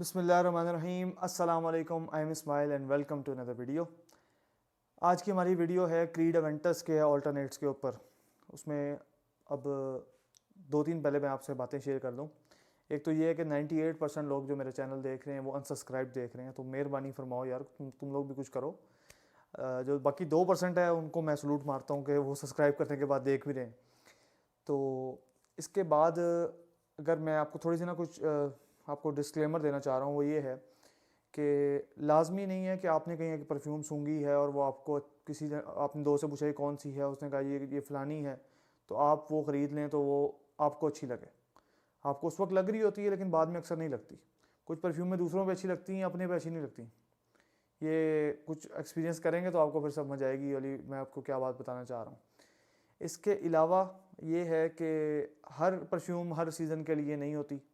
बिस्मिल्लाहिर्रहमानिर्रहीम अस्सलाम वालेकुम, I am Ismail and welcome to another video. आज की हमारी वीडियो है क्रीड एवेंटस के ऑल्टरनेट्स के ऊपर। उसमें अब दो तीन पहले मैं आपसे बातें शेयर कर दूं। एक तो ये है कि 98% लोग जो मेरे चैनल देख रहे हैं वो अनसब्सक्राइब देख रहे हैं, तो मेहरबानी फरमाओ यार, तुम लोग भी कुछ करो। जो बाकी 2% है उनको मैं सलूट मारता हूँ कि वो सब्सक्राइब करने के बाद देख भी रहे हैं। तो इसके बाद अगर मैं आपको थोड़ी सी ना कुछ आपको डिस्क्लेमर देना चाह रहा हूँ, वो ये है कि लाजमी नहीं है कि आपने कहीं एक परफ्यूम सूंघी है और वो आपको किसी ने आपने दोस्त से पूछा ये कौन सी है, उसने कहा ये फ़लानी है, तो आप वो ख़रीद लें तो वो आपको अच्छी लगे। आपको उस वक्त लग रही होती है लेकिन बाद में अक्सर नहीं लगती। कुछ परफ्यूमें दूसरों पे अच्छी लगती हैं, अपने पे अच्छी नहीं लगती। ये कुछ एक्सपीरियंस करेंगे तो आपको फिर समझ आएगी वाली मैं आपको क्या बात बताना चाह रहा हूँ। इसके अलावा ये है कि हर परफ्यूम हर सीज़न के लिए नहीं होती।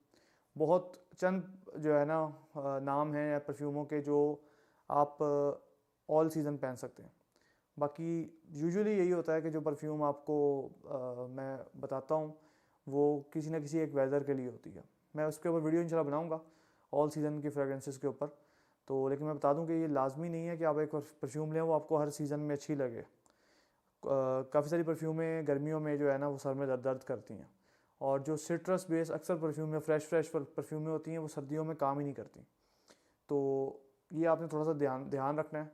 बहुत चंद जो है ना नाम हैं या परफ्यूमों के जो आप ऑल सीज़न पहन सकते हैं। बाकी यूजुअली यही होता है कि जो परफ्यूम आपको मैं बताता हूँ वो किसी ना किसी एक वेदर के लिए होती है। मैं उसके ऊपर वीडियो इंशाल्लाह बनाऊँगा ऑल सीज़न की फ्रेगरेंसेस के ऊपर। तो लेकिन मैं बता दूं कि ये लाजमी नहीं है कि आप एक परफ्यूम लें वो आपको हर सीज़न में अच्छी लगे। काफ़ी सारी परफ्यूमें गर्मियों में जो है ना वो सर में दर्द करती हैं, और जो सिट्रस बेस अक्सर परफ्यूम में फ्रेश परफ्यूमें होती हैं वो सर्दियों में काम ही नहीं करती। तो ये आपने थोड़ा सा ध्यान ध्यान रखना है।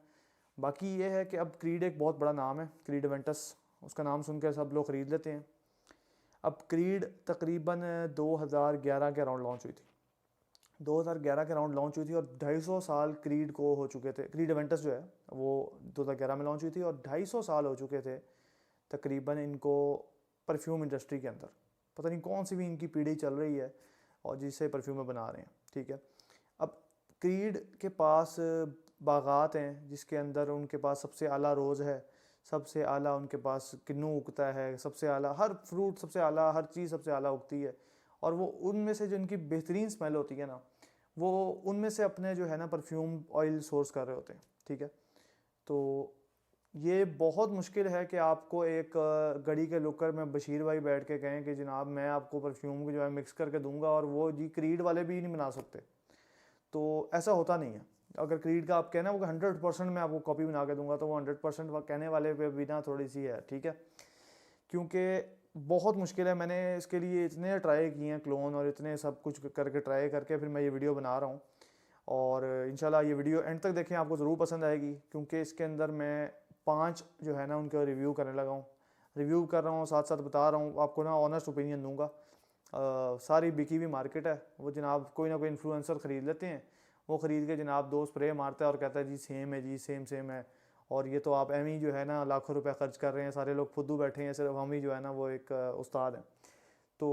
बाकी ये है कि अब क्रीड एक बहुत बड़ा नाम है, क्रीड एवेंटस, उसका नाम सुनकर सब लोग ख़रीद लेते हैं। अब क्रीड तकरीबन 2011 के अराउंड लॉन्च हुई थी। 2011 के अराउंड लॉन्च हुई थी और 250 साल क्रीड को हो चुके थे। क्रीड एवेंटस जो है वो 2011 में लॉन्च हुई थी और 250 साल हो चुके थे तकरीबन इनको परफ्यूम इंडस्ट्री के अंदर। पता नहीं कौन सी भी इनकी पीढ़ी चल रही है और जिससे परफ्यूमें बना रहे हैं। ठीक है, अब क्रीड के पास बागात हैं जिसके अंदर उनके पास सबसे आला रोज़ है, सबसे आला उनके पास किन्नू उगता है, सबसे आला हर फ्रूट, सबसे आला हर चीज़ सबसे आला उगती है। और वो उनमें से जो इनकी बेहतरीन स्मेल होती है ना, वो उनमें से अपने जो है ना परफ्यूम ऑयल सोर्स कर रहे होते हैं। ठीक है, तो ये बहुत मुश्किल है कि आपको एक गड़ी के लुक्कर में बशीर भाई बैठ के कहें कि जनाब मैं आपको परफ्यूम को जो है मिक्स करके दूंगा, और वो जी क्रीड वाले भी नहीं बना सकते। तो ऐसा होता नहीं है। अगर क्रीड का आप कहना वो 100% मैं आपको कॉपी बना के दूंगा, तो वो 100% कहने वाले पे बिना थोड़ी सी है। ठीक है, क्योंकि बहुत मुश्किल है। मैंने इसके लिए इतने ट्राई किए हैं क्लोन और इतने सब कुछ करके ट्राई करके फिर मैं ये वीडियो बना रहा हूँ। और इंशाल्लाह ये वीडियो एंड तक देखें, आपको ज़रूर पसंद आएगी, क्योंकि इसके अंदर मैं 5 जो है ना उनका रिव्यू करने लगा हूँ। रिव्यू कर रहा हूँ, साथ साथ बता रहा हूँ आपको ना, ऑनेस्ट ओपिनियन दूंगा। सारी बिकी हुई मार्केट है, वो जनाब कोई ना कोई इन्फ्लुएंसर ख़रीद लेते हैं, वो ख़रीद के जनाब 2 स्प्रे मारता है और कहता है जी सेम है, जी सेम सेम है। और ये तो आप एम ही जो है ना लाखों रुपया खर्च कर रहे हैं, सारे लोग फुद्दू बैठे हैं, सिर्फ हम ही जो है ना वो एक उस्ताद हैं। तो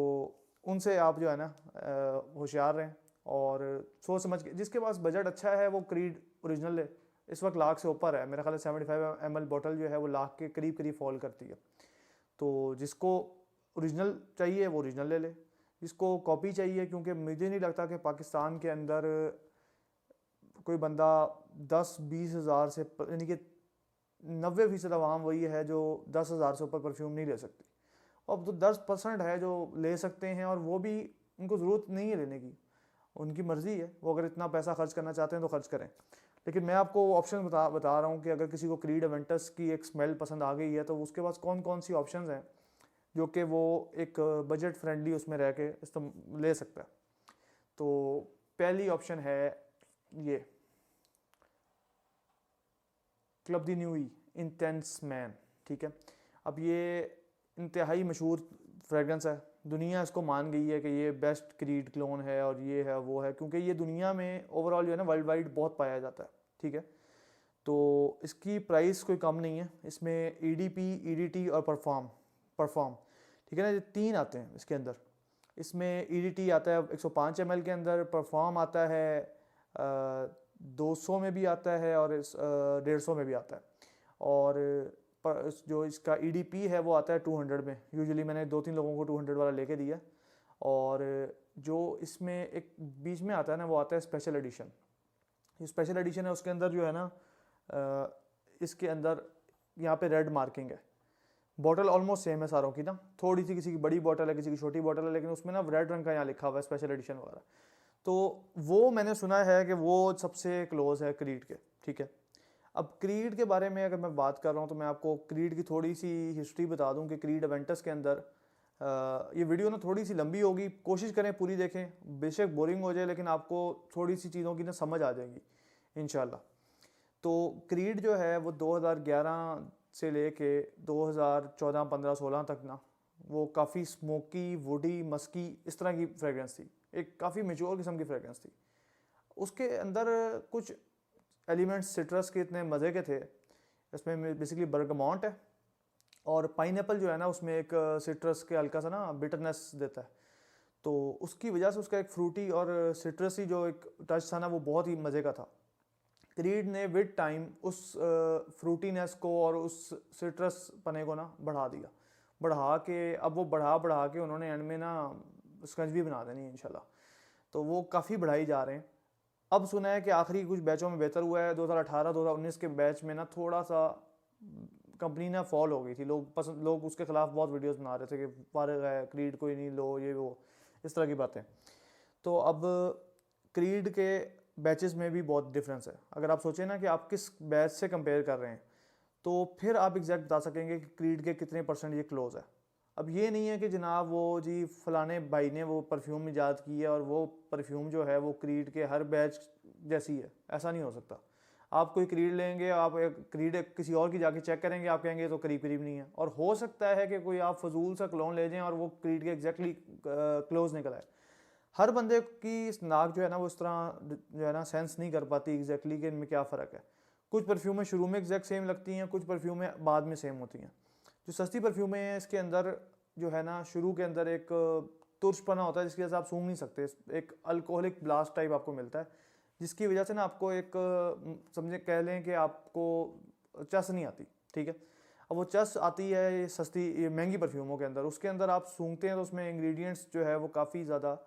उनसे आप जो है ना होशियार रहें और सोच समझ के, जिसके पास बजट अच्छा है वो क्रीड ओरिजिनल ले। इस वक्त लाख से ऊपर है, मेरा ख्याल है 75 ml बॉटल जो है वो लाख के करीब करीब फॉल करती है। तो जिसको ओरिजिनल चाहिए वो ओरिजिनल ले ले, जिसको कॉपी चाहिए, क्योंकि मुझे नहीं लगता कि पाकिस्तान के अंदर कोई बंदा 10-20 हज़ार से यानी कि 90% आवाम वही है जो 10,000 से ऊपर परफ्यूम नहीं ले सकती। अब तो 10% है जो ले सकते हैं, और वो भी उनको ज़रूरत नहीं है लेने की, उनकी मर्ज़ी है, वो अगर इतना पैसा खर्च करना चाहते हैं तो खर्च करें। लेकिन मैं आपको ऑप्शन बता रहा हूँ कि अगर किसी को क्रीड एवेंटस की एक स्मेल पसंद आ गई है तो उसके पास कौन कौन सी ऑप्शंस हैं जो कि वो एक बजट फ्रेंडली उसमें रह के ले सकता है। तो पहली ऑप्शन है ये क्लब दी न्यूई इंटेंस मैन। ठीक है, अब ये इंतहाई मशहूर फ्रेगरेंस है, दुनिया इसको मान गई है कि ये बेस्ट क्रीड क्लोन है और ये है वो है, क्योंकि ये दुनिया में ओवरऑल जो है ना वर्ल्ड वाइड बहुत पाया जाता है। ठीक है, तो इसकी प्राइस कोई कम नहीं है। इसमें ईडीपी, ईडीटी और परफॉर्म परफॉर्म ठीक है ना, ये 3 आते हैं इसके अंदर। इसमें ईडीटी आता है 105 ml के अंदर, परफॉर्म आता है 200 में भी आता है और 150 में भी आता है, और जो इसका ईडीपी है वो आता है 200 में। यूजुअली मैंने 2-3 लोगों को 200 वाला लेके दिया। और जो इसमें एक बीच में आता है ना वो आता है स्पेशल एडिशन। ये स्पेशल एडिशन है, उसके अंदर जो है ना इसके अंदर यहाँ पे रेड मार्किंग है। बॉटल ऑलमोस्ट सेम है सारों की ना, थोड़ी सी किसी की बड़ी बॉटल है किसी की छोटी बॉटल है, लेकिन उसमें ना रेड रंग का यहाँ लिखा हुआ है स्पेशल एडिशन वगैरह। तो वो मैंने सुना है कि वो सबसे क्लोज है क्रीड के, ठीक है। अब क्रीड के बारे में अगर मैं बात कर रहा हूँ तो मैं आपको क्रीड की थोड़ी सी हिस्ट्री बता दूं कि क्रीड अवेंटस के अंदर ये वीडियो ना थोड़ी सी लंबी होगी, कोशिश करें पूरी देखें, बेशक बोरिंग हो जाए लेकिन आपको थोड़ी सी चीज़ों की ना समझ आ जाएगी इंशाल्लाह। तो क्रीड जो है वो 2011 से लेके 2014, 15, 16 तक ना वो काफ़ी स्मोकी, वुडी, मस्की इस तरह की फ्रेगरेंस थी, एक काफ़ी मेच्योर किस्म की फ्रेगरेंस थी। उसके अंदर कुछ एलिमेंट्स सिट्रस के इतने मज़े के थे, इसमें बेसिकली बर्गमॉन्ट है और पाइनएप्पल जो है ना उसमें एक सिट्रस के हल्का सा ना बिटरनेस देता है, तो उसकी वजह से उसका एक फ्रूटी और सिट्रसी जो एक टच था ना वो बहुत ही मज़े का था। क्रीड ने विद टाइम उस फ्रूटीनेस को और उस सिट्रस पने को ना बढ़ा दिया, बढ़ा के अब वो बढ़ा के उन्होंने एंड में ना स्कंज भी बना देनी है इंशाल्लाह। तो वो काफ़ी बढ़ाई जा रहे हैं। अब सुना है कि आखिरी कुछ बैचों में बेहतर हुआ है, 2018-2019 के बैच में ना थोड़ा सा कंपनी ना फॉल हो गई थी, लोग उसके खिलाफ बहुत वीडियोस बना रहे थे कि फारिग है, क्रीड कोई नहीं लो, ये वो इस तरह की बातें। तो अब क्रीड के बैचेस में भी बहुत डिफरेंस है। अगर आप सोचें ना कि आप किस बैच से कंपेयर कर रहे हैं तो फिर आप एग्जैक्ट बता सकेंगे कि क्रीड के कितने % ये क्लोज है। अब ये नहीं है कि जनाब वो जी फलाने भाई ने वो परफ्यूम ईजाद की है और वो परफ्यूम जो है वो क्रीड के हर बैच जैसी है, ऐसा नहीं हो सकता। आप कोई क्रीड लेंगे, आप एक क्रीड किसी और की जाके चेक करेंगे, आप कहेंगे तो करीब करीब नहीं है, और हो सकता है कि कोई आप फजूल सा क्लोन ले जाएं और वो क्रीड के एग्जैक्टली क्लोज निकल आए। हर बंदे की नाक जो है ना वो इस तरह जो है ना सेंस नहीं कर पाती एग्जैक्टली कि इनमें क्या फ़र्क है। कुछ परफ्यूमें शुरू में एग्जैक्ट सेम लगती हैं, कुछ परफ्यूमें बाद में सेम होती हैं। जो सस्ती परफ्यूमें हैं इसके अंदर जो है ना शुरू के अंदर एक तुर्शपना होता है जिसकी वजह से आप सूंघ नहीं सकते, एक अल्कोहलिक ब्लास्ट टाइप आपको मिलता है, जिसकी वजह से ना आपको एक समझे कह लें कि आपको चस नहीं आती, ठीक है। अब वो चस आती है ये सस्ती ये महंगी परफ्यूमों के अंदर, उसके अंदर आप सूंघते हैं तो उसमें इंग्रेडिएंट्स जो है वो काफ़ी ज़्यादा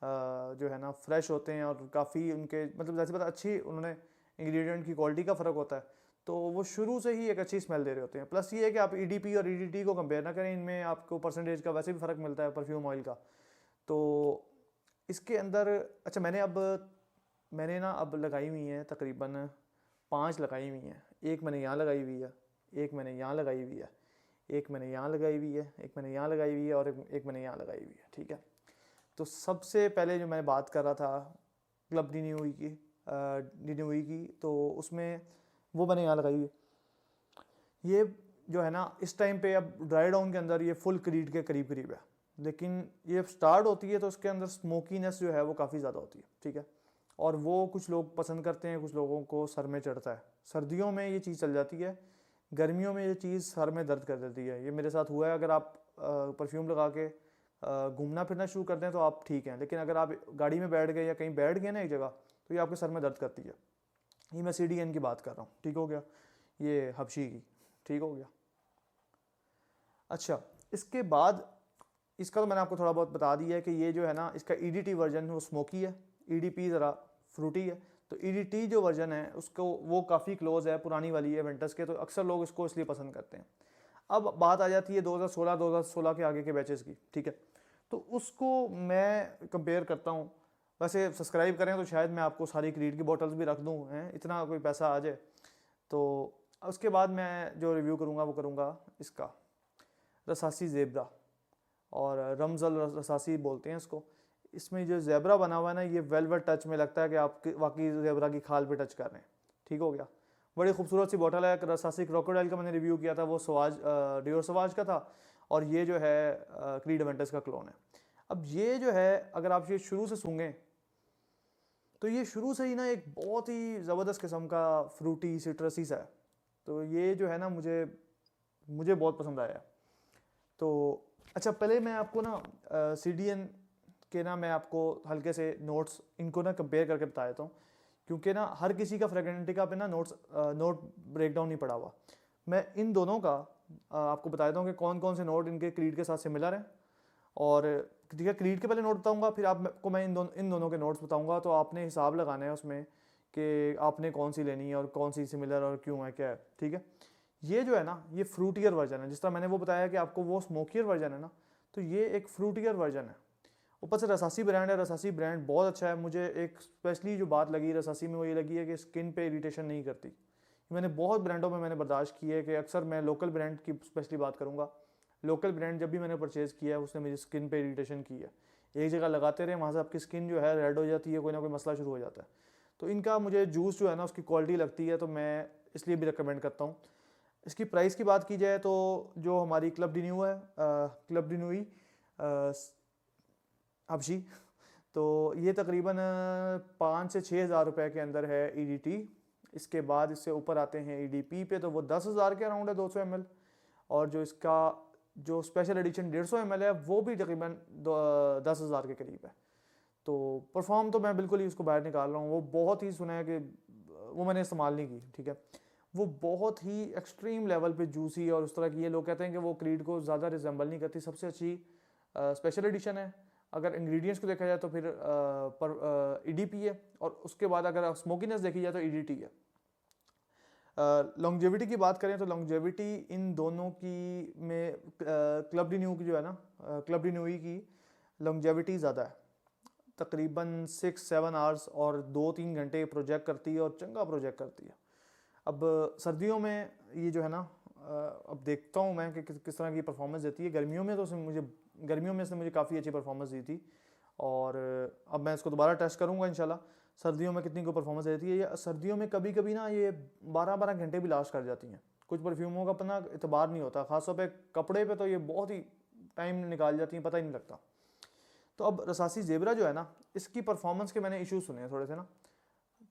जो है ना फ्रेश होते हैं और काफ़ी उनके मतलब जैसे पता अच्छी उन्होंने इंग्रेडिएंट की क्वालिटी का फ़र्क होता है, तो वो शुरू से ही एक अच्छी स्मेल दे रहे होते हैं। प्लस ये है कि आप ईडीपी और ईडीटी को कंपेयर ना करें, इनमें आपको परसेंटेज का वैसे भी फ़र्क मिलता है परफ्यूम ऑयल का। तो इसके अंदर अच्छा मैंने ना अब लगाई हुई हैं तकरीबन 5 लगाई हुई हैं। एक मैंने यहाँ लगाई हुई है, एक मैंने यहाँ लगाई हुई है, एक मैंने यहाँ लगाई हुई है, एक मैंने यहाँ लगाई हुई है और एक मैंने यहाँ लगाई हुई है, ठीक है। तो सबसे पहले जो मैं बात कर रहा था क्लब डिन्यूई की, तो उसमें वो मैंने यहाँ लगाई हुई है। ये जो है ना इस टाइम पे अब ड्राई डाउन के अंदर ये फुल क्रीड के करीब करीब है, लेकिन ये स्टार्ट होती है तो उसके अंदर स्मोकीनेस जो है वो काफ़ी ज़्यादा होती है, ठीक है। और वो कुछ लोग पसंद करते हैं, कुछ लोगों को सर में चढ़ता है। सर्दियों में ये चीज़ चल जाती है, गर्मियों में ये चीज़ सर में दर्द कर देती है। ये मेरे साथ हुआ है। अगर आप परफ्यूम लगा के घूमना फिरना शुरू कर दें तो आप ठीक हैं, लेकिन अगर आप गाड़ी में बैठ गए या कहीं बैठ गए ना एक जगह, तो ये आपके सर में दर्द करती है। ये मैं CDN की बात कर रहा हूँ, ठीक हो गया, ये हबशी की, ठीक हो गया। अच्छा, इसके बाद इसका तो मैंने आपको थोड़ा बहुत बता दिया है कि ये जो है ना इसका EDT वर्जन वो स्मोकी है, EDP ज़रा फ्रूटी है। तो EDT जो वर्जन है उसको वो काफ़ी क्लोज है पुरानी वाली है वेंटस के, तो अक्सर लोग इसको इसलिए पसंद करते हैं। अब बात आ जाती है 2016 के आगे के बैचेस की, ठीक है। तो उसको मैं कंपेयर करता हूँ। वैसे सब्सक्राइब करें तो शायद मैं आपको सारी क्रीड की बॉटल्स भी रख दूँ, हैं इतना कोई पैसा आ जाए तो। उसके बाद मैं जो रिव्यू करूँगा वो करूँगा इसका रसासी ज़ेब्रा, और रमज़ल रसासी बोलते हैं इसको। इसमें जो ज़ेब्रा बना हुआ है ना ये वेलवेट टच में लगता है कि आप वाकई ज़ेब्रा की खाल पे टच कर रहे हैं, ठीक हो गया। बड़ी खूबसूरत सी बॉटल है। रसासी क्रोकोडाइल का मैंने रिव्यू किया था, वो डियोर सवाज का था, और ये जो है क्रीड अवेंटस का क्लोन है। अब ये जो है अगर आप ये शुरू से सूंघें तो ये शुरू से ही ना एक बहुत ही ज़बरदस्त किस्म का फ्रूटी सिट्रसी सा है। तो ये जो है ना मुझे बहुत पसंद आया। तो अच्छा, पहले मैं आपको ना CDN के ना मैं आपको हल्के से नोट्स इनको ना कंपेयर करके बता देता हूँ, क्योंकि ना हर किसी का फ्रेगनेंटिका पे ना नोट ब्रेक डाउन नहीं पड़ा हुआ। मैं इन दोनों का आपको बता देता हूँ कि कौन कौन से नोट इनके क्रीड के साथ सिमिलर हैं, और ठीक है क्रीड के पहले नोट बताऊँगा, फिर आपको मैं इन दोनों के नोट्स बताऊँगा। तो आपने हिसाब लगाना है उसमें कि आपने कौन सी लेनी है और कौन सी सिमिलर और क्यों है क्या है, ठीक है। ये जो है ना ये फ्रूटियर वर्जन है, जिस तरह मैंने वो बताया कि आपको वो स्मोकियर वर्जन है ना, तो ये एक फ्रूटियर वर्जन है। ऊपर से रसासी ब्रांड है, रसासी ब्रांड बहुत अच्छा है। मुझे एक स्पेशली जो बात लगी रसासी में वो ये लगी है कि स्किन पे इरिटेशन नहीं करती। मैंने बहुत ब्रांडों में मैंने बर्दाश्त की है कि अक्सर मैं लोकल ब्रांड की स्पेशली बात करूँगा, लोकल ब्रांड जब भी मैंने परचेज़ किया है उसने मेरी स्किन पे इरिटेशन की है। एक जगह लगाते रहे वहाँ से आपकी स्किन जो है रेड हो जाती है, कोई ना कोई मसला शुरू हो जाता है। तो इनका मुझे जूस जो है ना उसकी क्वालिटी लगती है, तो मैं इसलिए भी रिकमेंड करता हूँ। इसकी प्राइस की बात की जाए तो जो हमारी क्लब डी न्यू है, क्लब डी न्यूई हबशी, तो ये तकरीबन 5 से 6 हज़ार रुपये के अंदर है EDT। इसके बाद इससे ऊपर आते हैं EDP पे, तो वो 10,000 के अराउंड है 200 ml। और जो इसका जो स्पेशल एडिशन 150 ml है वो भी तकरीबन 10,000 के करीब है। तो परफॉर्म तो मैं बिल्कुल ही उसको बाहर निकाल रहा हूँ। वो बहुत ही सुना है कि वो मैंने इस्तेमाल नहीं की, ठीक है। वो बहुत ही एक्सट्रीम लेवल पे जूसी और उस तरह की, ये लोग कहते हैं कि वो क्रीड को ज़्यादा रिजेंबल नहीं करती। सबसे अच्छी स्पेशल एडिशन है। अगर इंग्रेडिएंट्स को देखा जाए तो फिर EDP है, और उसके बाद अगर स्मोकीनेस देखी जाए तो EDT है। लॉन्गजेविटी की बात करें तो लॉन्गजेविटी इन दोनों की में क्लब डी न्यू की जो है ना, क्लब डी न्यूई की लॉन्गजेविटी ज़्यादा है, तकरीबन 6-7 आवर्स और 2-3 घंटे प्रोजेक्ट करती है और चंगा प्रोजेक्ट करती है। अब सर्दियों में ये जो है ना, अब देखता हूँ मैं कि किस तरह की परफॉर्मेंस देती है। गर्मियों में तो गर्मियों में इसने मुझे काफ़ी अच्छी परफॉर्मेंस दी थी, और अब मैं इसको दोबारा टेस्ट करूँगा इंशाल्लाह सर्दियों में कितनी को परफॉर्मेंस देती है। या सर्दियों में कभी कभी ना ये 12-12 घंटे भी लास्ट कर जाती हैं। कुछ परफ्यूमों का अपना इतबार नहीं होता, ख़ासतौर पे कपड़े पे तो ये बहुत ही टाइम निकाल जाती हैं, पता ही नहीं लगता। तो अब रसासी ज़ेबरा जो है ना, इसकी परफॉर्मेंस के मैंने इशू सुने हैं थोड़े से ना,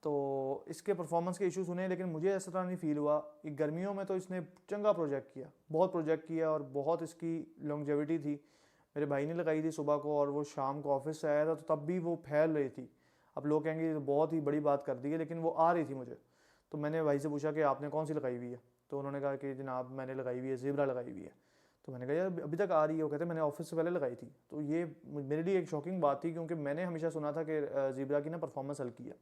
तो इसके परफॉर्मेंस के इशू सुने, लेकिन मुझे ऐसा तरह नहीं फील हुआ कि गर्मियों में तो इसने चंगा प्रोजेक्ट किया, बहुत प्रोजेक्ट किया, और बहुत इसकी लॉन्गजेविटी थी। मेरे भाई ने लगाई थी सुबह को, और वो शाम को ऑफिस से आया था तो तब भी वो फैल रही थी। अब लोग कहेंगे तो बहुत ही बड़ी बात कर दी है, लेकिन वो आ रही थी मुझे। तो मैंने भाई से पूछा कि आपने कौन सी लगाई हुई है, तो उन्होंने कहा कि जनाब मैंने लगाई हुई है, ज़ेबरा लगाई हुई है। तो मैंने कहा यार अभी तक आ रही है, वो कहते मैंने ऑफिस से पहले लगाई थी। तो ये मेरे लिए एक शॉकिंग बात थी, क्योंकि मैंने हमेशा सुना था कि ज़ेबरा की ना परफॉर्मेंस हल्की है।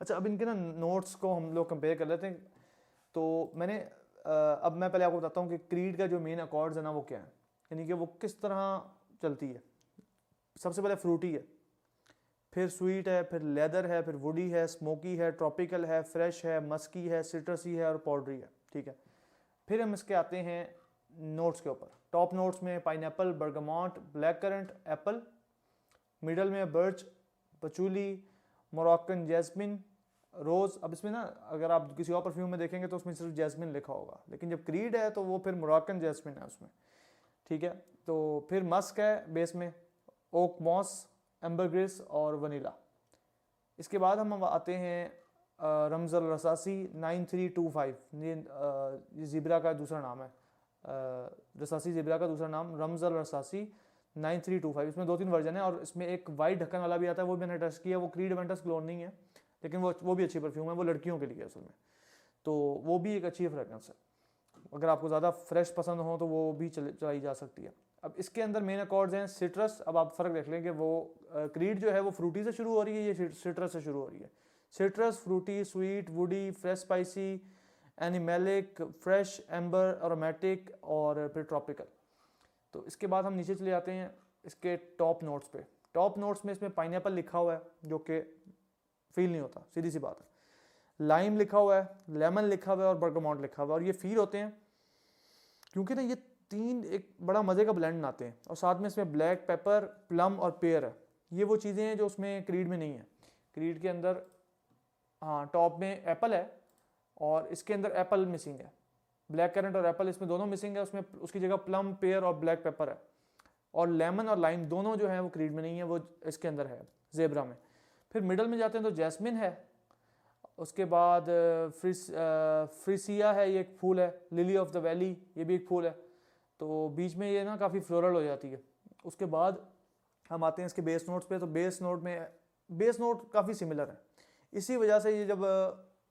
अच्छा, अब इनके ना नोट्स को हम लोग कंपेयर कर लेते हैं। तो मैंने अब मैं पहले आपको बताता हूँ कि क्रीड का जो मेन अकॉर्ड्स है ना वो क्या है, यानी कि वो किस तरह चलती है। सबसे पहले फ्रूटी है, फिर स्वीट है, फिर लेदर है, फिर वुडी है, स्मोकी है, ट्रॉपिकल है, फ्रेश है, मस्की है, सिट्रसी है और पाउडरी है, ठीक है। फिर हम इसके आते हैं नोट्स के ऊपर। टॉप नोट्स में pineapple, bergamot, black currant, apple. Middle में birch, patchouli, Moroccan jasmine, rose. अब इसमें ना अगर आप किसी और परफ्यूम में देखेंगे तो उसमें सिर्फ जैस्मिन लिखा होगा, लेकिन जब क्रीड है तो वो फिर मोरक्कन जैस्मिन है उसमें, ठीक है। तो फिर मस्क है बेस में, ओक मॉस, एम्बरग्रिस और वनीला। इसके बाद हम आते हैं रमज़ल रसासी 9325। ये ज़ेबरा का दूसरा नाम है, रसासी ज़ेबरा का दूसरा नाम रमज़ल रसासी 9325। इसमें 2-3 वर्जन है, और इसमें एक वाइट ढक्कन वाला भी आता है, वो भी मैंने टेस्ट किया। वो क्रीड एवेंटस क्लोन नहीं है, लेकिन वो भी अच्छी परफ्यूम है, वो लड़कियों के लिए असल में, तो वो भी एक अच्छी फ्रेगरेंस है। अगर आपको ज़्यादा फ्रेश पसंद हो तो वो भी चलाई जा सकती है। अब इसके अंदर मेन अकॉर्ड्स हैं सिट्रस। अब आप फ़र्क देख लें कि वो क्रीड जो है वो फ्रूटी से शुरू हो रही है, ये सिट्रस से शुरू हो रही है। Citrus, fruity, sweet, woody, fresh spicy, animalic, fresh, amber, aromatic और फिर ट्रॉपिकल। तो इसके बाद हम नीचे चले जाते हैं इसके टॉप नोट्स पे। टॉप नोट्स में इसमें पाइनएप्पल लिखा हुआ है, जो कि फील नहीं होता, सीधी सी बात है। लाइम लिखा हुआ है, लेमन लिखा हुआ है और बर्गमॉन्ट लिखा हुआ है, और ये फील होते हैं क्योंकि ना ये तीन एक बड़ा मज़े का ब्लेंड आते हैं। और साथ में इसमें ब्लैक पेपर, प्लम और पेयर है। ये वो चीज़ें हैं जो उसमें क्रीड में नहीं है। क्रीड के अंदर हाँ टॉप में एप्पल है, और इसके अंदर एप्पल मिसिंग है। ब्लैक करंट और एप्पल इसमें दोनों मिसिंग है, उसमें उसकी जगह प्लम, पेयर और ब्लैक पेपर है। और लेमन और लाइम दोनों जो हैं वो क्रीड में नहीं है, वो इसके अंदर है ज़ेबरा में। फिर मिडल में जाते हैं तो जैस्मिन है, उसके बाद फ्रिसिया है, ये एक फूल है। लिली ऑफ द वैली, ये भी एक फूल है। तो बीच में ये ना काफ़ी फ्लोरल हो जाती है। उसके बाद हम आते हैं इसके बेस नोट्स पे। तो बेस नोट काफ़ी सिमिलर है। इसी वजह से ये जब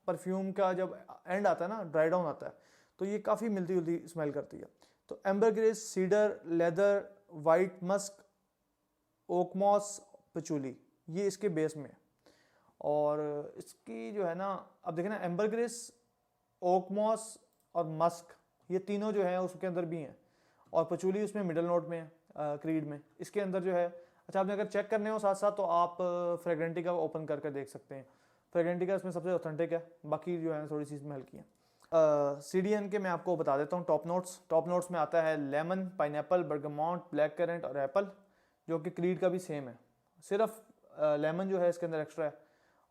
परफ्यूम का जब एंड आता है ना, ड्राई डाउन आता है, तो ये काफ़ी मिलती जुलती स्मेल करती है। तो ambergris, cedar, leather, white musk, oakmoss, patchouli, ये इसके बेस में। और इसकी जो है ना, अब देखें ना, एम्बरग्रेस, ओकमॉस और मस्क, ये तीनों जो है उसके अंदर भी हैं, और पचूली उसमें मिडल नोट में है क्रीड में। इसके अंदर जो है अच्छा, आपने अगर चेक करने हो साथ साथ तो आप फ्रेग्रेंटिका को ओपन करके देख सकते हैं। फ्रेग्रेंटिका इसमें सबसे ऑथेंटिक है, बाकी जो है थोड़ी सी इसमें हल्की है। CDN के मैं आपको बता देता हूँ टॉप नोट्स में आता है lemon, pineapple, bergamot, black currant और एप्पल, जो कि क्रीड का भी सेम है। सिर्फ लेमन जो है इसके अंदर एक्स्ट्रा है,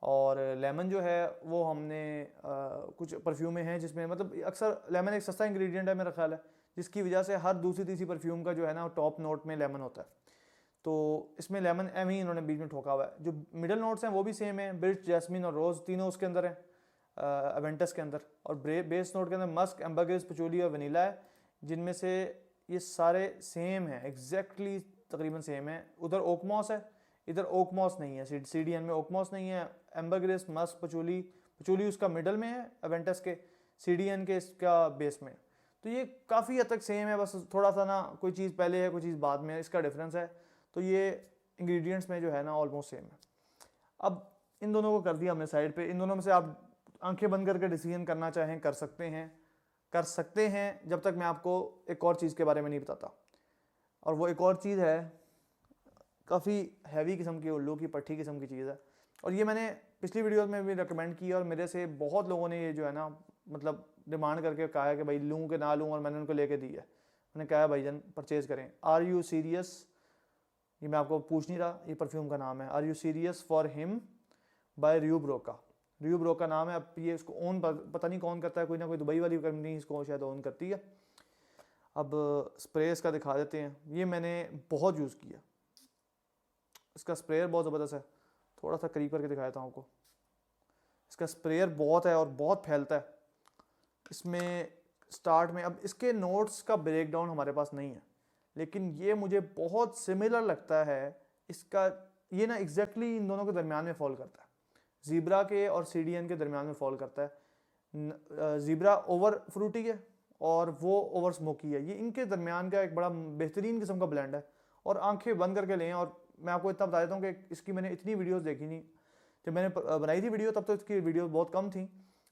और लेमन जो है वो हमने कुछ परफ्यूम में है जिसमें मतलब अक्सर लेमन एक सस्ता इंग्रेडिएंट है मेरा ख्याल है, जिसकी वजह से हर दूसरी तीसरी परफ्यूम का जो है ना टॉप नोट में लेमन होता है। तो इसमें लेमन एम ही इन्होंने बीच में ठोका हुआ है। जो मिडल नोट्स हैं वो भी सेम है, बिर्च, जैस्मिन और रोज़, तीनों उसके अंदर है अवेंटस के अंदर। और बेस नोट के अंदर मस्क, एम्बरग्रेस, पचोली और वनीला है, जिनमें से ये सारे सेम है, एग्जैक्टली तकरीबन सेम है। उधर ओकमॉस है, इधर ओकमॉस नहीं है, CDN में ओकमॉस नहीं है। एम्बरग्रेस, मस्क, पचोली उसका मिडल में है अवेंटस के, CDN के इसका बेस में। तो ये काफ़ी हद तक सेम है, बस थोड़ा सा ना कोई चीज़ पहले है कोई चीज़ बाद में है, इसका डिफरेंस है। तो ये इंग्रेडिएंट्स में जो है ना ऑलमोस्ट सेम है। अब इन दोनों को कर दिया हमने साइड पे। इन दोनों में से आप आंखें बंद करके डिसीजन करना चाहें कर सकते हैं जब तक मैं आपको एक और चीज़ के बारे में नहीं बताता। और वो एक और चीज़ है काफ़ी हैवी किस्म की, उल्लू की पट्टी किस्म की चीज़ है। और ये मैंने पिछली वीडियो में भी रिकमेंड की और मेरे से बहुत लोगों ने ये जो है ना मतलब डिमांड करके कहा है कि भाई लूँ कि ना लूँ, और मैंने उनको लेके दी है। मैंने कहा है भाईजान परचेज़ करें। आर यू सीरियस, ये मैं आपको पूछ नहीं रहा, ये परफ्यूम का नाम है are you serious for him by Rue Broca नाम है। अब ये इसको ओन पता नहीं कौन करता है, कोई ना कोई दुबई वाली कंपनी इसको शायद ओन करती है। अब स्प्रे इसका दिखा देते हैं। ये मैंने बहुत यूज़ किया, इसका स्प्रेयर बहुत ज़बरदस्त है। थोड़ा सा करीब करके दिखाता हूँ आपको। इसका स्प्रेयर बहुत है और बहुत फैलता है। इसमें स्टार्ट में, अब इसके नोट्स का ब्रेक डाउन हमारे पास नहीं है, लेकिन ये मुझे बहुत सिमिलर लगता है इसका। ये ना एग्जैक्टली इन दोनों के दरमियान में फॉल करता है, ज़ीब्रा के और CDN के दरमियान में फॉल करता है। ज़ीब्रा ओवर फ्रूटी है और वो ओवर स्मोकी है। ये इनके दरमियान का एक बड़ा बेहतरीन किस्म का ब्लेंड है। और आंखें बंद करके लें। और मैं आपको इतना बता देता हूँ कि इसकी मैंने इतनी वीडियोस देखी नहीं। जब मैंने बनाई थी वीडियो तब तो इसकी वीडियो बहुत कम थी,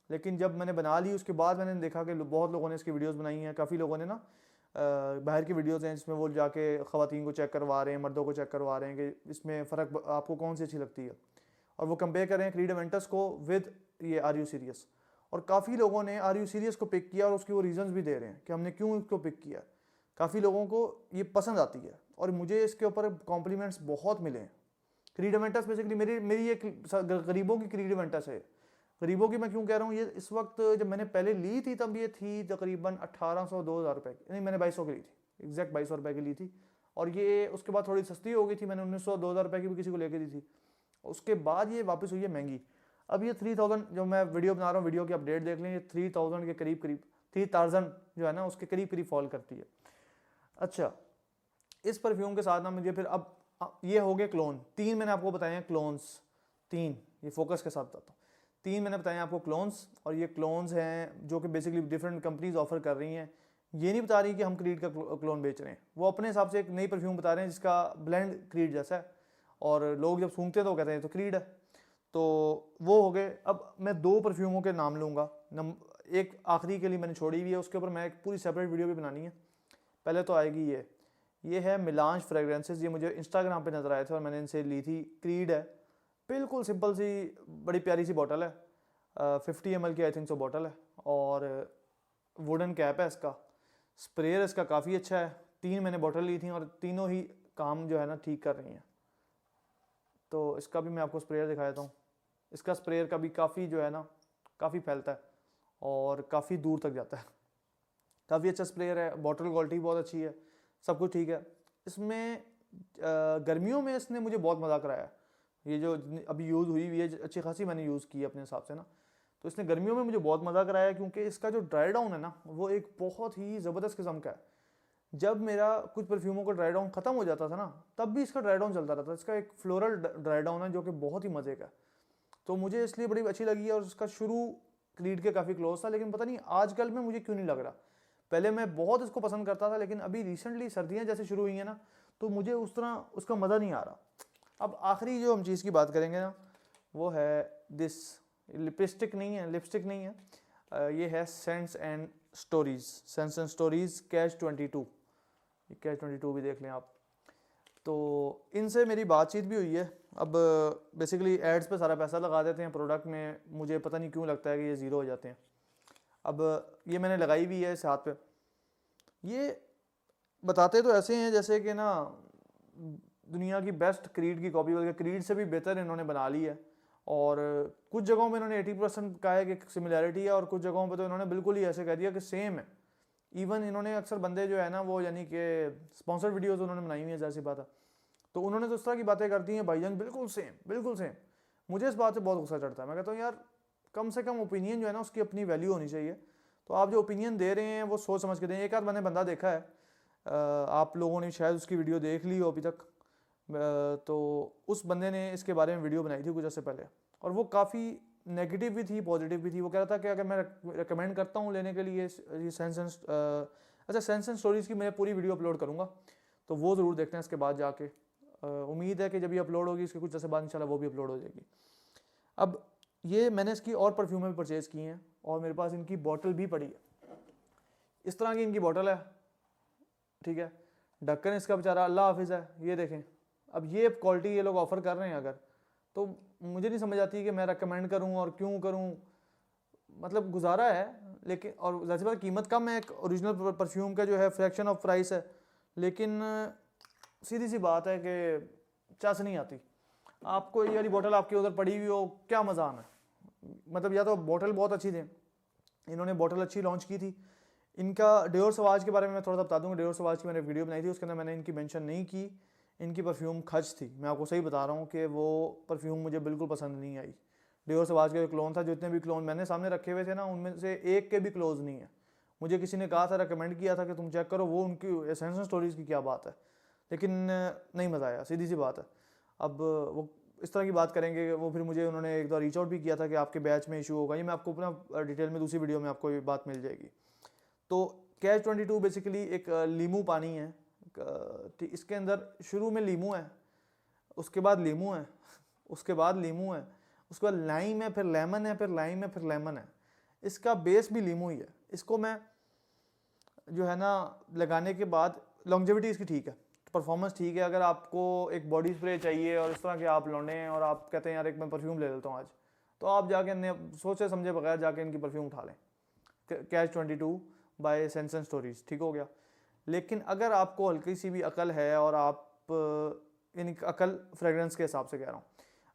लेकिन जब मैंने बना ली उसके बाद मैंने देखा कि बहुत लोगों ने इसकी वीडियोस बनाई हैं। काफ़ी लोगों ने ना बाहर की वीडियोस हैं जिसमें वो जाके ख़वातीन को चेक करवा रहे हैं, मर्दों को चेक करवा रहे हैं कि इसमें फ़र्क आपको कौन सी अच्छी लगती है, और वो कंपेयर कर रहे हैं क्रीड अवेंटस को विद ये आर यू सीरियस। और काफ़ी लोगों ने आर यू सीरियस को पिक किया और उसकी वो रीजंस भी दे रहे हैं कि हमने क्यों इसको पिक किया। काफ़ी लोगों को ये पसंद आती है और मुझे इसके ऊपर कॉम्प्लीमेंट्स बहुत मिले हैं। क्रीड अवेंटस बेसिकली मेरी एक गरीबों की क्रीड अवेंटस है। गरीबों की मैं क्यों कह रहा हूँ, ये इस वक्त जब मैंने पहले ली थी तब ये थी तकरीबन 1800-2000 रुपये की, नहीं मैंने 2200 की ली थी, एग्जैक्ट 2200 रुपये की ली थी। और ये उसके बाद थोड़ी सस्ती हो गई थी, मैंने 1900-2000 रुपये की भी किसी को लेके दी थी। उसके बाद ये वापस हुई है महंगी। अब ये 3000, जो मैं वीडियो बना रहा हूँ वीडियो की अपडेट देख लें, ये 3000 के करीब 3000 जो है ना उसके करीब फॉल करती है। अच्छा, इस परफ्यूम के साथ ना मुझे फिर अब ये हो गए क्लोन। 3 मैंने आपको बताए हैं क्लोन्स, 3 ये फोकस के साथ बताता हूँ। 3 मैंने बताए आपको क्लोन्स, और ये क्लोन्स हैं जो कि बेसिकली डिफरेंट कंपनीज ऑफर कर रही हैं। ये नहीं बता रही कि हम क्रीड का क्लोन बेच रहे हैं, वो अपने हिसाब से एक नई परफ्यूम बता रहे हैं जिसका ब्लेंड क्रीड जैसा है, और लोग जब सूंघते हैं तो कहते हैं तो क्रीड है। तो वो हो गए। अब मैं 2 परफ्यूमों के नाम लूँगा, एक आखिरी के लिए मैंने छोड़ी हुई है, उसके ऊपर मैं एक पूरी सेपरेट वीडियो भी बनानी है। पहले तो आएगी ये है मिलांज फ्रेगरेंसेस। ये मुझे इंस्टाग्राम पे नज़र आए थे और मैंने इनसे ली थी। क्रीड है, बिल्कुल सिंपल सी बड़ी प्यारी सी बॉटल है, 50 ml की आई थिंक सो बॉटल है, और वुडन कैप है इसका। स्प्रेयर इसका काफ़ी अच्छा है। 3 मैंने बॉटल ली थी और तीनों ही काम जो है ना ठीक कर रही हैं। तो इसका भी मैं आपको स्प्रेयर दिखा देता हूँ। इसका स्प्रेयर का भी काफ़ी जो है ना काफ़ी फैलता है और काफ़ी दूर तक जाता है। काफ़ी अच्छा स्प्रेयर है, बॉटल क्वालिटी बहुत अच्छी है, सब कुछ ठीक है। इसमें गर्मियों में इसने मुझे बहुत मज़ा कराया। ये जो अभी यूज़ हुई है अच्छी खासी मैंने यूज़ की अपने हिसाब से ना, तो इसने गर्मियों में मुझे बहुत मज़ा कराया, क्योंकि इसका जो ड्राई डाउन है ना वो एक बहुत ही ज़बरदस्त किस्म का है। जब मेरा कुछ परफ्यूमों का ड्राई डाउन ख़त्म हो जाता था ना, तब भी इसका ड्राई डाउन चलता रहता। इसका एक फ्लोरल ड्राई डाउन है जो कि बहुत ही मज़े का है, तो मुझे इसलिए बड़ी अच्छी लगी है। और उसका शुरू क्रीड के काफ़ी क्लोज था, लेकिन पता नहीं आजकल में मुझे क्यों नहीं लग रहा। पहले मैं बहुत इसको पसंद करता था, लेकिन अभी रिसेंटली सर्दियाँ जैसे शुरू हुई हैं ना, तो मुझे उस तरह उसका मज़ा नहीं आ रहा। अब आखिरी जो हम चीज़ की बात करेंगे ना, वो है दिस लिपस्टिक नहीं है, ये है सेंस एंड स्टोरीज़ कैच 22। ये कैच 22 भी देख लें आप। तो इनसे मेरी बातचीत भी हुई है। अब बेसिकली एड्स पे सारा पैसा लगा देते हैं, प्रोडक्ट में मुझे पता नहीं क्यों लगता है कि ये ज़ीरो हो जाते हैं। अब ये मैंने लगाई भी है इस हाथ पे। ये बताते तो ऐसे हैं जैसे कि ना दुनिया की बेस्ट क्रीड की कॉपी, बल्कि क्रीड से भी बेहतर इन्होंने बना ली है। और कुछ जगहों में इन्होंने 80% कहा है कि सिमिलैरिटी है, और कुछ जगहों पे तो इन्होंने बिल्कुल ही ऐसे कह दिया कि सेम है। इवन इन्होंने अक्सर बंदे जो है ना वो यानी कि स्पॉन्सर्ड वीडियोस उन्होंने बनाई हुई है, ज़ाहिर सी बात है, तो उन्होंने तो इस तरह की बातें करती हैं भाईजान बिल्कुल सेम बिल्कुल सेम। मुझे इस बात से बहुत गुस्सा चढ़ता है। मैं कहता हूँ यार कम से कम ओपिनियन जो है ना उसकी अपनी वैल्यू होनी चाहिए। तो आप जो ओपिनियन दे रहे हैं वो सोच समझ के दें। एक आध मैंने बंदा देखा है, आप लोगों ने शायद उसकी वीडियो देख ली हो अभी तक, तो उस बंदे ने इसके बारे में वीडियो बनाई थी कुछ अर्से पहले, और वो काफ़ी नेगेटिव भी थी पॉजिटिव भी थी। वो कह रहा था कि अगर मैं रिकमेंड करता हूँ लेने के लिए ये सेंस एंड स्टोरीज़ की मैं पूरी वीडियो अपलोड करूँगा, तो वो ज़रूर देखते हैं इसके बाद जाके। उम्मीद है कि जब ये अपलोड होगी इसके कुछ अर्से बाद इंशाल्लाह वो भी अपलोड हो जाएगी। अब ये मैंने इसकी और परफ्यूमें भी परचेज़ की हैं, और मेरे पास इनकी बॉटल भी पड़ी है। इस तरह की इनकी बॉटल है, ठीक है, ढक्कन इसका बेचारा अल्लाह हाफिज़ है, ये देखें। अब ये क्वालिटी ये लोग ऑफ़र कर रहे हैं अगर, तो मुझे नहीं समझ आती कि मैं रेकमेंड करूं और क्यों करूं। मतलब गुजारा है, लेकिन और ज़ाहिर सी बात कीमत कम है, एक ओरिजिनल परफ्यूम का जो है फ्रैक्शन ऑफ प्राइस है, लेकिन सीधी सी बात है कि चस नहीं आती। आपको ये वाली बोतल आपके उधर पड़ी हुई हो, क्या मज़ा आना है। मतलब या तो बोतल बहुत अच्छी थी, इन्होंने बोतल अच्छी लॉन्च की थी। इनका डियोर सवाज के बारे में मैं थोड़ा सा बता दूंगा। डियोर सवाज की मैंने वीडियो बनाई थी, उसके अंदर मैंने इनकी मेंशन नहीं की। इनकी परफ्यूम खच थी, मैं आपको सही बता रहा हूँ कि वो परफ्यूम मुझे बिल्कुल पसंद नहीं आई। डियोर सवाज का जो क्लोन था, जितने भी क्लोन मैंने सामने रखे हुए थे ना, उनमें से एक के भी क्लोज नहीं है। मुझे किसी ने कहा था, रिकमेंड किया था कि तुम चेक करो, वो उनकी एसेंशियल स्टोरीज़ की क्या बात है, लेकिन नहीं मज़ा आया, सीधी सी बात है। अब वो इस तरह की बात करेंगे, वो फिर मुझे उन्होंने एक बार रीच आउट भी किया था कि आपके बैच में इशू होगा। ये मैं आपको अपना डिटेल में दूसरी वीडियो में आपको ये बात मिल जाएगी। तो कैच 22 बेसिकली एक लीमू पानी है। इसके अंदर शुरू में लीमू है, उसके बाद लीमू है, उसके बाद लीमू है, उसके बाद लाइम है, फिर लेमन है, फिर लाइम है, फिर लेमन है। इसका बेस भी लीमू ही है। इसको मैं जो है ना लगाने के बाद लॉन्जेविटी इसकी ठीक है, परफॉर्मेंस ठीक है। अगर आपको एक बॉडी स्प्रे चाहिए और इस तरह के आप लौंडे हैं और आप कहते हैं यार एक मैं परफ्यूम ले लेता हूँ आज, तो आप जाके सोचे समझे बगैर जाके इनकी परफ्यूम उठा लें, catch 22 by scents and stories, ठीक हो गया। लेकिन अगर आपको हल्की सी भी अकल है, और आप इन अकल फ्रेगरेंस के हिसाब से कह रहा हूँ,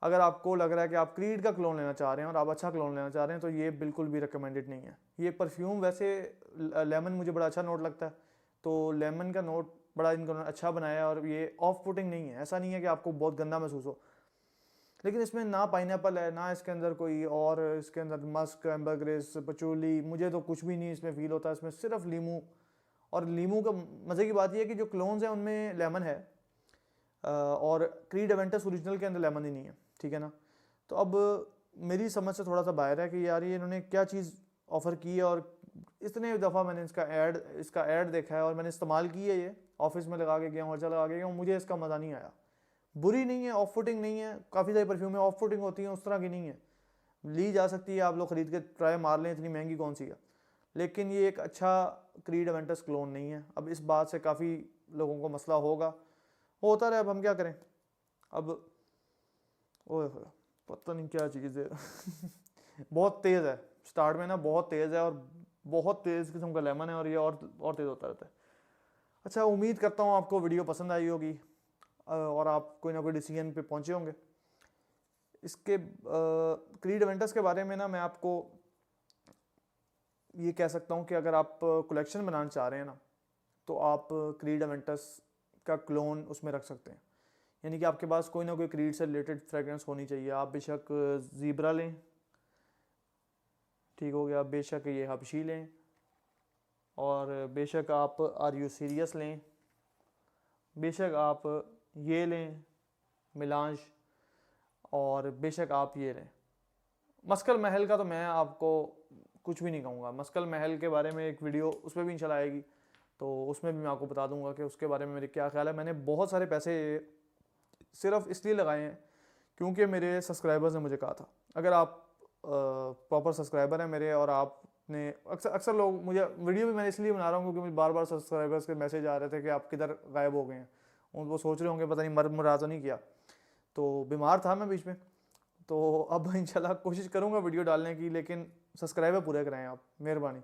अगर आपको लग रहा है कि आप क्रीड का क्लोन लेना चाह रहे हैं और आप अच्छा क्लोन लेना चाह रहे हैं, तो ये बिल्कुल भी रिकमेंडेड नहीं है। ये परफ्यूम वैसे लेमन मुझे बड़ा अच्छा नोट लगता है, तो लेमन का नोट बड़ा इनको अच्छा बनाया है, और ये ऑफ पुटिंग नहीं है। ऐसा नहीं है कि आपको बहुत गंदा महसूस हो, लेकिन इसमें ना पाइनएप्पल है, ना इसके अंदर कोई और, इसके अंदर मस्क, एम्बरग्रेस, पचोली, मुझे तो कुछ भी नहीं इसमें फील होता। इसमें सिर्फ लीमू, और लीमू का मज़े की बात यह है कि जो क्लोन्स हैं उनमें लेमन है, और क्रीड एवेंटस ओरिजिनल के अंदर लेमन ही नहीं है, ठीक है ना। तो अब मेरी समझ से थोड़ा सा बाहर है कि यार ये इन्होंने क्या चीज़ ऑफ़र की है। और इतने दफ़ा मैंने इसका ऐड देखा है, और मैंने इस्तेमाल की है, ये ऑफिस में लगा के गया हूँ, अच्छा लगा के गया हूँ, मुझे इसका मज़ा नहीं आया। बुरी नहीं है, ऑफ फुटिंग नहीं है। काफ़ी सारी परफ्यूम में ऑफ फुटिंग होती है, उस तरह की नहीं है, ली जा सकती है, आप लोग ख़रीद के ट्राई मार लें, इतनी महंगी कौन सी है। लेकिन ये एक अच्छा क्रीड एवेंटस क्लोन नहीं है। अब इस बात से काफ़ी लोगों को मसला होता रहे, अब हम क्या करें। अब ओए पता नहीं क्या चीज़ है बहुत तेज़ है, स्टार्ट में ना बहुत तेज़ है, और बहुत तेज़ किस्म का लेमन है, और ये और तेज़ होता रहता है। अच्छा, उम्मीद करता हूँ आपको वीडियो पसंद आई होगी, और आप कोई ना कोई डिसीजन पे पहुँचे होंगे। इसके क्रीड एवेंटस के बारे में ना मैं आपको ये कह सकता हूँ कि अगर आप कलेक्शन बनाना चाह रहे हैं ना, तो आप क्रीड एवेंटस का क्लोन उसमें रख सकते हैं। यानी कि आपके पास कोई ना कोई क्रीड से रिलेटेड फ्रेगरेंस होनी चाहिए। आप बेशक ज़ीब्रा लें, ठीक हो गया, बेशक ये हबशी लें, और बेशक आप आर यू सीरियस लें, बेशक आप ये लें मिलांज, और बेशक आप ये लें मस्कल महल का। तो मैं आपको कुछ भी नहीं कहूँगा। मस्कल महल के बारे में एक वीडियो उस पर भी इंशाल्लाह आएगी, तो उसमें भी मैं आपको बता दूंगा कि उसके बारे में मेरे क्या ख्याल है। मैंने बहुत सारे पैसे सिर्फ इसलिए लगाए हैं क्योंकि मेरे सब्सक्राइबर्स ने मुझे कहा था। अगर आप प्रॉपर सब्सक्राइबर हैं मेरे, और आपने अक्सर लोग, मुझे वीडियो भी मैंने इसलिए बना रहा हूँ क्योंकि मुझे बार बार सब्सक्राइबर्स के मैसेज आ रहे थे कि आप किधर गायब हो गए हैं, वो सोच रहे होंगे पता नहीं मर मुरा तो नहीं किया। तो बीमार था मैं बीच में, तो अब इंशाल्लाह कोशिश करूँगा वीडियो डालने की, लेकिन सब्सक्राइबर पूरे कराएं आप, मेहरबानी।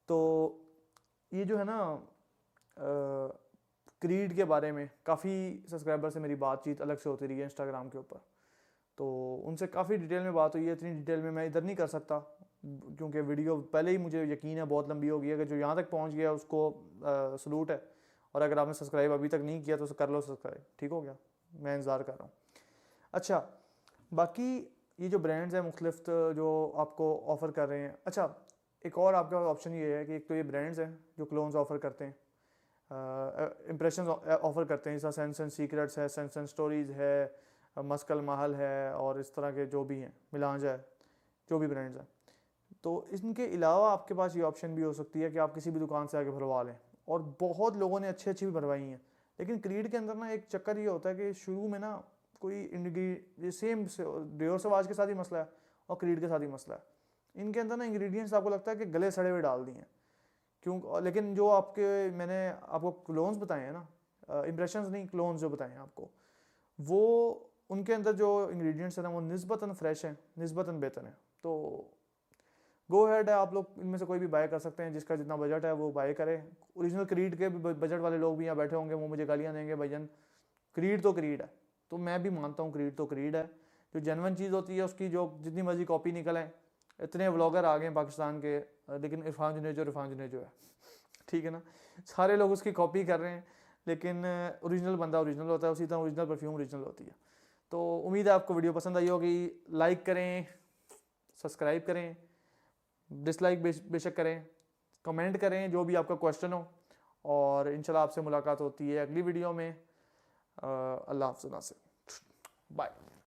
तो ये जो है ना क्रीड के बारे में काफ़ी सब्सक्राइबर से मेरी बातचीत अलग से होती रही है इंस्टाग्राम के ऊपर, तो उनसे काफ़ी डिटेल में बात हुई है। इतनी डिटेल में मैं इधर नहीं कर सकता क्योंकि वीडियो पहले ही मुझे यकीन है बहुत लंबी हो गई है। अगर जो यहाँ तक पहुँच गया उसको सलूट है, और अगर आपने सब्सक्राइब अभी तक नहीं किया तो कर लो सब्सक्राइब, ठीक हो गया, मैं इंतज़ार कर रहा हूँ। अच्छा, बाकी ये जो ब्रांड्स हैं मुख्तलिफ जो आपको ऑफ़र कर रहे हैं, अच्छा एक और आपका ऑप्शन ये है कि एक तो ये ब्रांड्स हैं जो क्लोन्स ऑफ़र करते हैं, इम्प्रेशन ऑफ़र करते हैं, जैसा सेंस एंड सीक्रेट्स है, सेंस एंड स्टोरीज़ है, मस्कल महल है, और इस तरह के जो भी हैं, मिलांजा है, जो भी ब्रांड्स हैं। तो इनके अलावा आपके पास ये ऑप्शन भी हो सकती है कि आप किसी भी दुकान से आके भरवा लें, और बहुत लोगों ने अच्छी अच्छी भी भरवाई हैं। लेकिन क्रीड के अंदर ना एक चक्कर ये होता है कि शुरू में ना कोई सेम डियोर सवाज के साथ ही मसला है और क्रीड के साथ ही मसला है, इनके अंदर ना इंग्रेडिएंट्स आपको लगता है कि गले सड़े हुए डाल दिए हैं क्यों। लेकिन जो आपके मैंने आपको क्लोन्स बताए हैं ना, इम्प्रेशंस नहीं क्लोन्स जो बताए हैं आपको, वो उनके अंदर जो इंग्रेडिएंट्स हैं ना वो निस्बतन फ्रेश हैं, निस्बतन बेहतर हैं। तो गो हेड है, आप लोग इनमें से कोई भी बाय कर सकते हैं, जिसका जितना बजट है वो बाय करें। ओरिजिनल क्रीड के बजट वाले लोग भी यहाँ बैठे होंगे, वो मुझे गालियाँ देंगे, भैया क्रीड तो क्रीड है, तो मैं भी मानता हूँ क्रीड तो क्रीड है। जो जेन्युइन चीज़ होती है उसकी जो जितनी मर्जी कॉपी निकले, इतने व्लॉगर आ गए पाकिस्तान के, लेकिन इरफान जुनेजो है, ठीक है ना, सारे लोग उसकी कॉपी कर रहे हैं, लेकिन ओरिजिनल बंदा ओरिजिनल होता है, उसी तरह ओरिजिनल परफ्यूम ओरिजिनल होती है। तो उम्मीद है आपको वीडियो पसंद आई होगी। लाइक करें, सब्सक्राइब करें, डिसलाइक बेशक करें, कमेंट करें जो भी आपका क्वेश्चन हो, और इंशाल्लाह आपसे मुलाकात होती है अगली वीडियो में। अल्लाह हाफ़िज़, बाय।